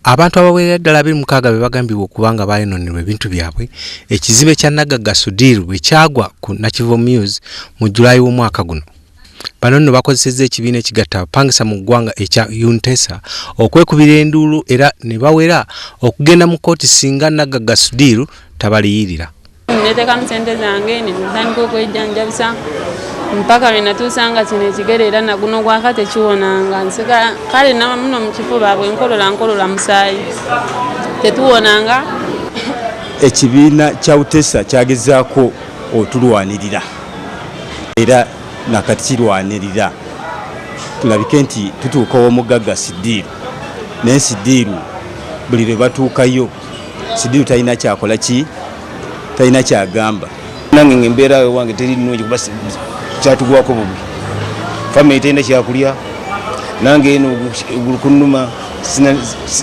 Abantu abawerera ddala 26 be bagambibwa kubanga bayononerwa ebintu byabwe ekizimbe kya naggaga Sudhir bwe kyagwa ku Nakivubo Mews mu Julayi w'omwaka guno. Bano nno bakozesezza ekibiina ekigatta abapangisa mu ggwanga ekya Yuntesa okwekubira enduulu era ne bawera okugenda mu kkooti ssinga naggaga Sudhir tebabaliyirira. Neteeka mu ssente zange ne ntandika okwejjanjabisa mpaka lwe natuusanga kino ekigere era na guno gwaka tekiwonanga nsika kale muno mu kifuba bwe nkolola musaayi tetuwonanga. Ekibiina kya Utesa kyagezaako otulwanirira era nakati kirwanirira tulabike nti tutuuka omuggaga Sudhir naye Sudhir buli lwe batuukayo Sudhir talina kyakola ki talina kyagamba. Nange embeera wange teri nnungi kuba kyatugwako bubi family tenda kyakulya nange eno kunuma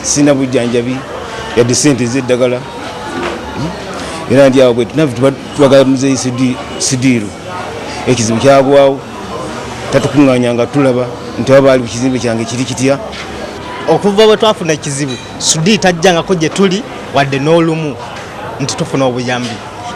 sina bujjanjabi yadde sente z'eddagala era ndi awo bwe twagala muzeeyi Sudhir ekizimbe kyagwawo tatukuŋŋaanyanga tulaba nti abaali ku kizimbe kyange kiri kitya. Okuva bwe twafuna ekizibu Sudhir tajjangako gye tuli wadde n'olumu nti tufuna obuyambi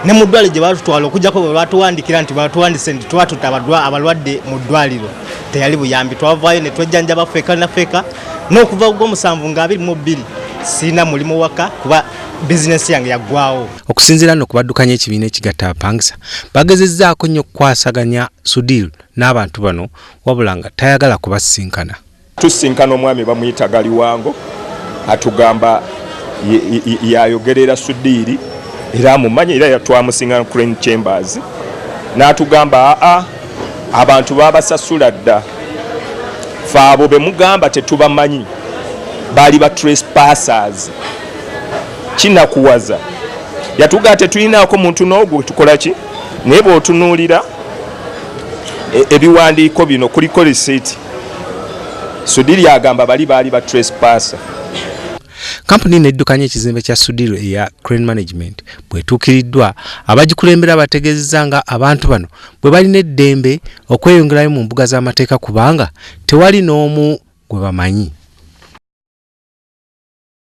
ne mu ddwaliro gye baatutwala okujjako bwe baatuwandikira nti baatuwandise nti twatuta abalwadde mu ddwaliro teyali buyambi. Twavaayo ne twejjanjaba ffeka na ffeka n'okuva gw'omusanvu nga 22 sina mulimu waka kuba bizinesi yange yaggwawo. Okusinziira no kubaddukanya ekibiina ekigatta abapangisa bagezezzaako nnyo okukwasaganya Sudhir n'abantu bano wabula nga tayagala kubasinkana. Tusinkana omwami bamuyita Galiwango atugamba yayogerera Sudhir era mumanyi era twamusinga Crane Chambers n'atugamba abantu babasasula dda faabo be mugamba tetubamanyi bali ba trespassers kinakuwaza yatuga tetulinaako muntu n'ogwo tukola ki naye bw'otunuulira ebiwandiiko bino kuliko receipt Sudhir yagamba bali ba trespasser. Kampuni neddukanya ekizimbe kya Sudhir eya Crane Management bwetuukiriddwa abagikulembera bategeezezza nga abantu bano bwe balina eddembe okweyongerayo mu mbuga z'amateeka kubanga tewali n'omu gwe bamanyi.